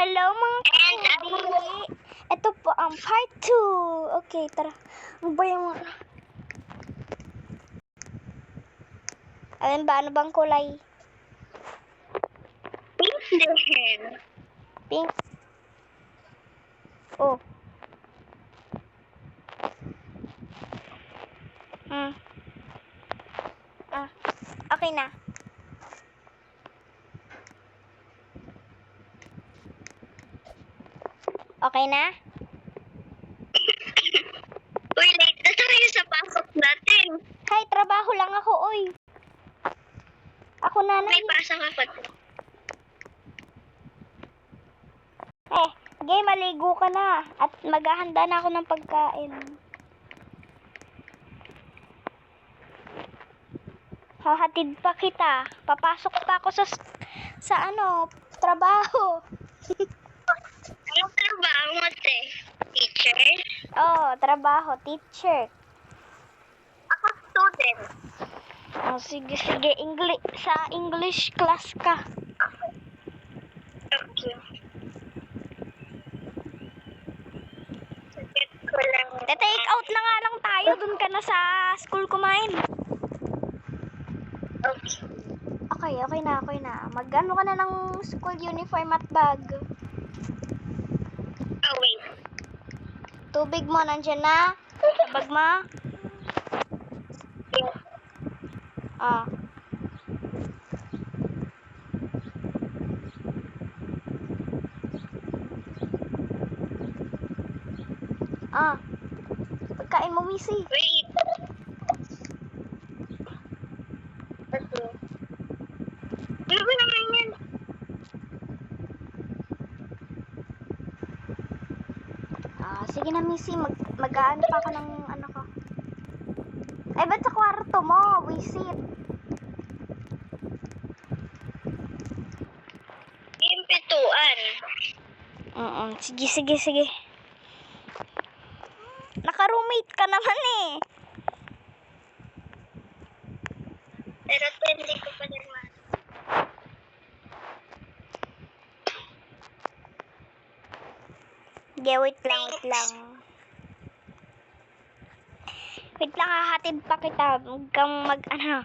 Hello mga kaibigan. Ito po ang part 2. Okay, tara. Ano ba yung... Alin ba? Ano bang kulay? Pink din. Pink. Oh. Okay na. Okay na? Uy, late na tayo sa pasok natin. Hay, trabaho lang ako, oy. Ako na May pasok ako. Game, maligo ka na. At maghahanda na ako ng pagkain. Hahatid pa kita. Papasok pa ako sa trabaho. Anong trabaho mo, te? Teacher? Oh, trabaho, teacher. Ako student. Oh, sige, sa English class ka. Okay. Sagot ko lang. Take out na nga lang tayo. Doon ka na sa school kumain. Okay. Okay na. Mag-ano ka na ng school uniform at bag. Oh, wait. Tubig mo, nandyan na? Sa bag mo? Yes. Ah. Pagkain mo, Missy. Wait. Okay. Ano ba naman yan? Sige na, Missy. Mag-aano pa ako ng ano ko. Ay, ba't sa kwarto mo? Wisit. Yung pituan. Sige. Naka-roommate ka naman eh. Pero hindi ko pa naman. Okay, wait lang. Wait lang, hahatid pa kita. Huwag kang mag-ano.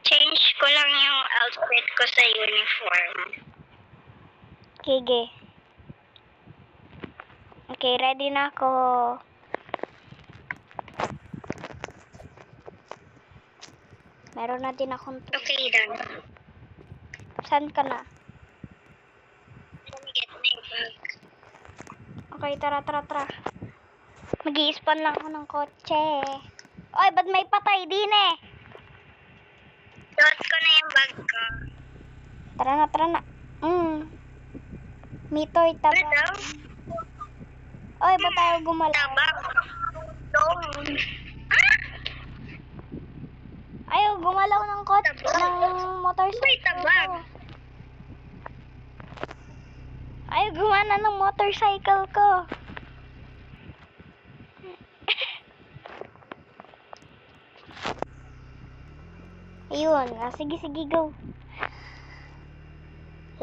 Change ko lang yung outfit ko sa uniform. Sige. Okay, ready na ako. Meron na din akong... Okay, done. Saan ka na? Let me get my bag. Okay, tara. Mag-i-spawn lang ako ng kotse. Oy, ba't may patay din eh? Suot ko na yung bag ko. Tara na. Mitoy, Ano tabang. daw? Oy, ba't tayo gumalaw? Tabak. Dong. Ayaw, gumalaw ng kotse, Tabang. ng motorcycle May tabak. ko. Ayaw, gumana ng motorcycle ko. Ayun, sige, go.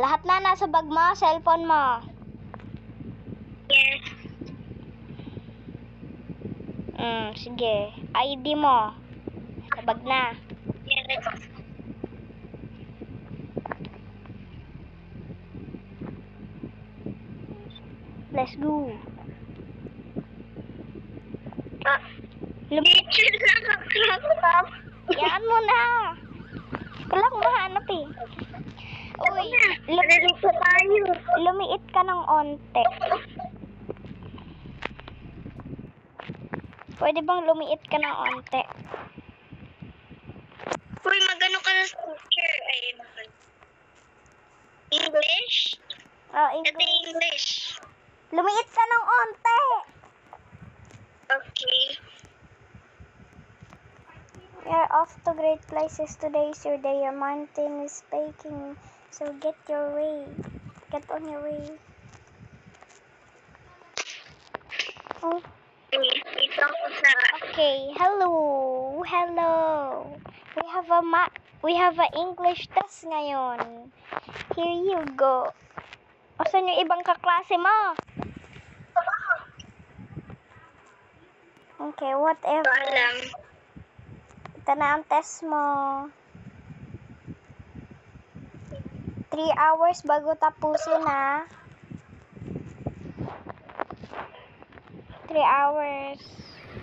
Lahat na nasa bag mo, cellphone mo. Yes. Sige. ID mo. Sa bag na. Yes. Let's go. Teacher na kakrap. Yan mo na. Walang mahanap eh. Uy, Nalilito tayo. lumiit ka ng onte. Pwede bang lumiit ka ng onte? Uy, magano ka na sa teacher. Ay, English? Ito English. Lumiit ka ng onte. Okay. You're off to great places. Today is your day. Your mountain is baking. So get your way. Get on your way. Oh, Ito ako sa... okay. Hello. Hello. We have a English test ngayon. Here you go. Asan yung ibang kaklase mo? Okay, whatever. Alam. Ito na ang test mo. 3 hours bago tapusin, ha? 3 hours.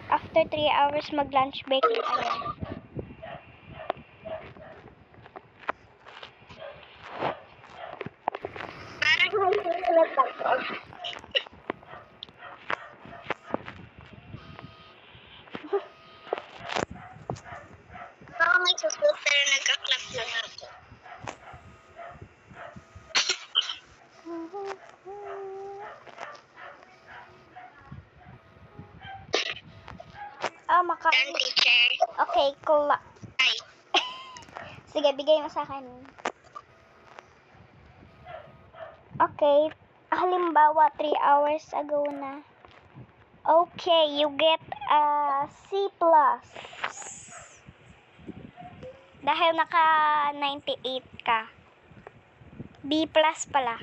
After 3 hours, mag-lunch break na tayo. Parang hindi sila tapos. Baka may susunod pero nagka-clap lang ako. Makain. Teacher. Okay, cool. Ay. Sige, bigay mo sa akin. Okay, halimbawa 3 hours ago na. Okay, you get a C+. Dahil naka 98 ka. B+ pala.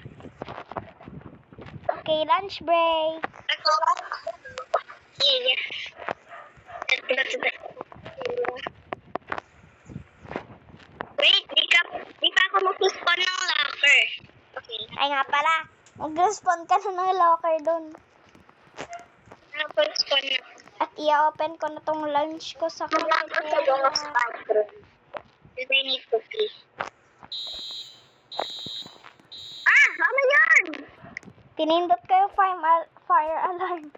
Okay, lunch break. Ako. Yeah. Wait, di pa ako mag-respond ng locker. Okay. Ay nga pala, mag-respond ka na ng locker dun. Mag-respond na. At i-open ko na tong lunch ko sa Mag-lock ko sa Jonas bathroom. Because I need to pee. Ano yan? Pinindot ko yung fire alarm.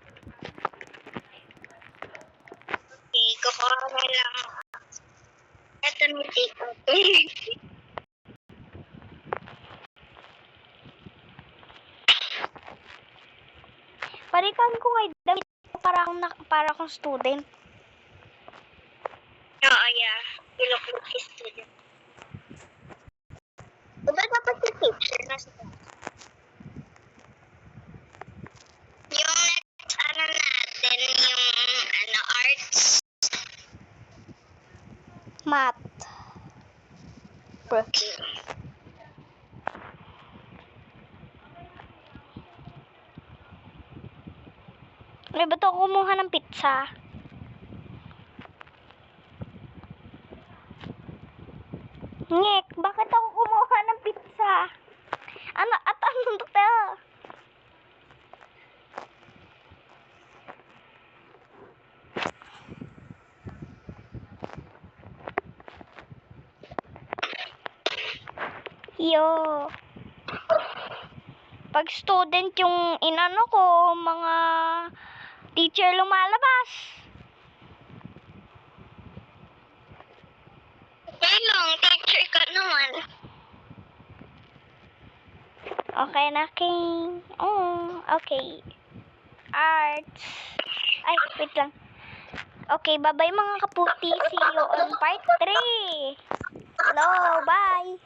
Okay, kukuha na lang. Ito na take out. Parikan ko nga damit para akong student. Oo, yeah. You look like a student. Diba dapat si teacher na siya? Yung next natin, yung arts. Math. Okay. May ba't ako kumuha ng pizza? Ngek, bakit ako kumuha ng pizza? Anong to? Yo. Pag student yung inano ko, mga teacher lumalabas. Okay lang, teacher ka naman. Okay na, King. Okay. Arts. Ay, wait lang. Okay, bye-bye mga kaputi. See you on part 3. Hello, bye.